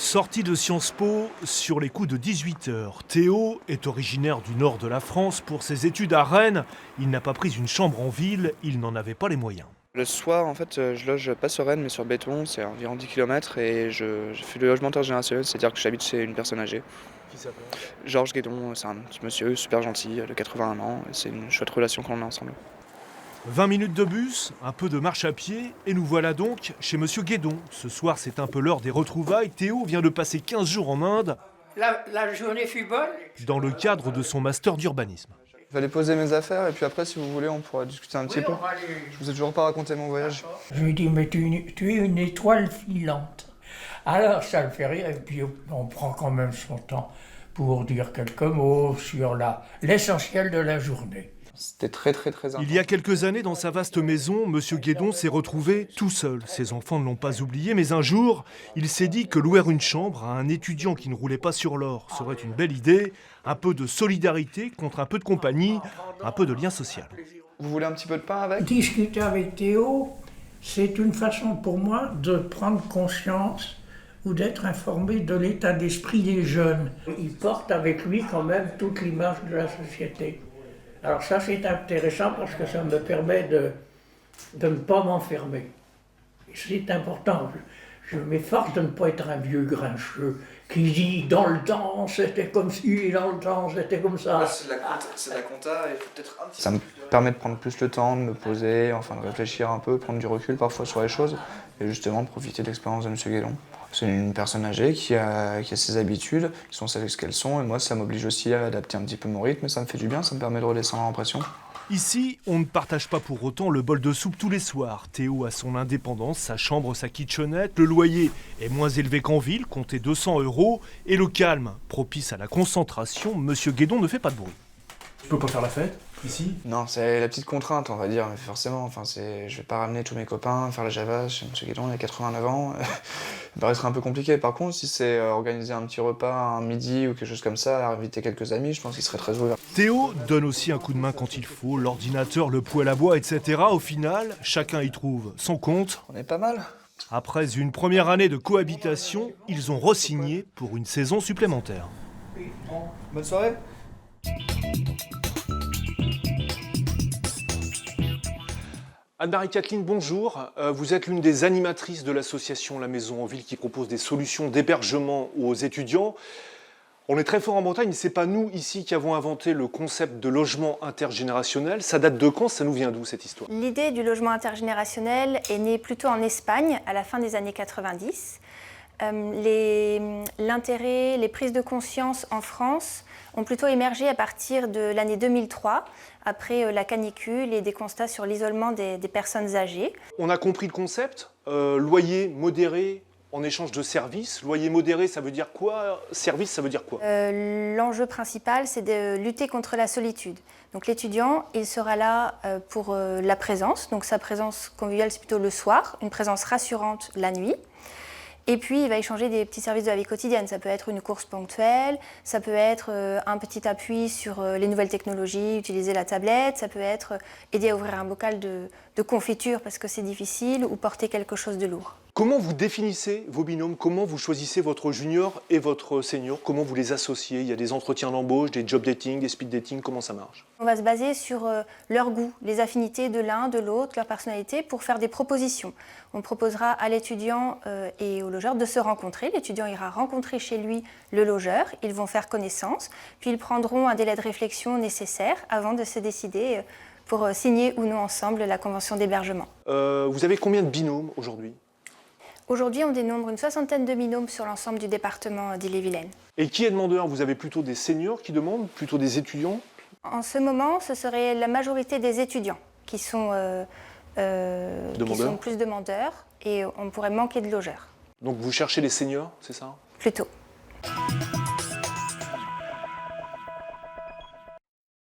Sorti de Sciences Po sur les coups de 18h, Théo est originaire du nord de la France. Pour ses études à Rennes, il n'a pas pris une chambre en ville, il n'en avait pas les moyens. Le soir, en fait, je loge pas sur Rennes, mais sur Béton, c'est environ 10 km, et je fais le logement intergénérationnel, c'est-à-dire que j'habite chez une personne âgée. Qui s'appelle Georges Guédon, c'est un petit monsieur super gentil, de 81 ans, et c'est une chouette relation qu'on a ensemble. 20 minutes de bus, un peu de marche à pied, et nous voilà donc chez Monsieur Guédon. Ce soir, c'est un peu l'heure des retrouvailles. Théo vient de passer 15 jours en Inde La journée fut bonne. dans le cadre de son master d'urbanisme. Il fallait poser mes affaires, et puis après, si vous voulez, on pourra discuter un petit peu. On va aller- Je vous ai toujours pas raconté mon voyage. Je lui dis, mais tu es une étoile filante. Alors ça le fait rire, et puis on prend quand même son temps pour dire quelques mots sur l'essentiel de la journée. C'était très important. Il y a quelques années, dans sa vaste maison, Monsieur Guédon s'est retrouvé tout seul. Ses enfants ne l'ont pas oublié, mais un jour, il s'est dit que louer une chambre à un étudiant qui ne roulait pas sur l'or serait une belle idée. Un peu de solidarité contre un peu de compagnie, un peu de lien social. Vous voulez un petit peu de pain avec? Discuter avec Théo, c'est une façon pour moi de prendre conscience ou d'être informé de l'état d'esprit des jeunes. Il porte avec lui quand même toute l'image de la société. Alors ça c'est intéressant parce que ça me permet de ne pas m'enfermer. C'est important. Je m'efforce de ne pas être un vieux grincheux qui dit dans le temps c'était comme ci, dans le temps c'était comme ça. C'est de la compta, il faut peut-être un petit... Ça me permet de prendre plus le temps, de me poser, enfin de réfléchir un peu, prendre du recul parfois sur les choses, et justement de profiter de l'expérience de M. Guédon. C'est une personne âgée qui a ses habitudes, qui sont celles qu'elles sont, et moi ça m'oblige aussi à adapter un petit peu mon rythme, et ça me fait du bien, ça me permet de redescendre en pression. Ici, on ne partage pas pour autant le bol de soupe tous les soirs. Théo a son indépendance, sa chambre, sa kitchenette. Le loyer est moins élevé qu'en ville, comptez 200 €. Et le calme, propice à la concentration, Monsieur Guédon ne fait pas de bruit. Tu peux pas faire la fête, ici ? Non, c'est la petite contrainte, on va dire, mais forcément, enfin, je vais pas ramener tous mes copains, faire la java chez M. Guédon, il a 89 ans, ça paraîtrait un peu compliqué. Par contre, si c'est organiser un petit repas, un midi ou quelque chose comme ça, inviter quelques amis, je pense qu'il serait très ouvert. Théo donne aussi un coup de main quand il faut, l'ordinateur, le poêle à bois, etc. Au final, chacun y trouve son compte. On est pas mal. Après une première année de cohabitation, ils ont re-signé pour une saison supplémentaire. Bonne soirée. Anne-Marie-Kathleen, bonjour. Vous êtes l'une des animatrices de l'association La Maison en Ville qui propose des solutions d'hébergement aux étudiants. On est très fort en Bretagne, mais ce n'est pas nous ici qui avons inventé le concept de logement intergénérationnel. Ça date de quand? Ça nous vient d'où cette histoire? L'idée du logement intergénérationnel est née plutôt en Espagne à la fin des années 90. L'intérêt, les prises de conscience en France ont plutôt émergé à partir de l'année 2003, après la canicule et des constats sur l'isolement des personnes âgées. On a compris le concept, loyer modéré en échange de services. Loyer modéré, ça veut dire quoi? Service, ça veut dire quoi? L'enjeu principal, c'est de lutter contre la solitude. Donc l'étudiant, il sera là pour la présence. Donc sa présence conviviale, c'est plutôt le soir, une présence rassurante la nuit. Et puis, il va échanger des petits services de la vie quotidienne. Ça peut être une course ponctuelle, ça peut être un petit appui sur les nouvelles technologies, utiliser la tablette, ça peut être aider à ouvrir un bocal de confiture parce que c'est difficile ou porter quelque chose de lourd. Comment vous définissez vos binômes? Comment vous choisissez votre junior et votre senior? Comment vous les associez? Il y a des entretiens d'embauche, des job dating, des speed dating, comment ça marche? On va se baser sur leur goût, les affinités de l'un, de l'autre, leur personnalité pour faire des propositions. On proposera à l'étudiant et au logeur de se rencontrer. L'étudiant ira rencontrer chez lui le logeur, ils vont faire connaissance, puis ils prendront un délai de réflexion nécessaire avant de se décider pour signer ou non ensemble la convention d'hébergement. Vous avez combien de binômes aujourd'hui? Aujourd'hui, on dénombre une 60aine de binômes sur l'ensemble du département d'Ille-et-Vilaine. Et qui est demandeur? Vous avez plutôt des seniors qui demandent, plutôt des étudiants? En ce moment, ce serait la majorité des étudiants qui sont plus demandeurs et on pourrait manquer de logeurs. Donc vous cherchez les seniors, c'est ça? Plutôt.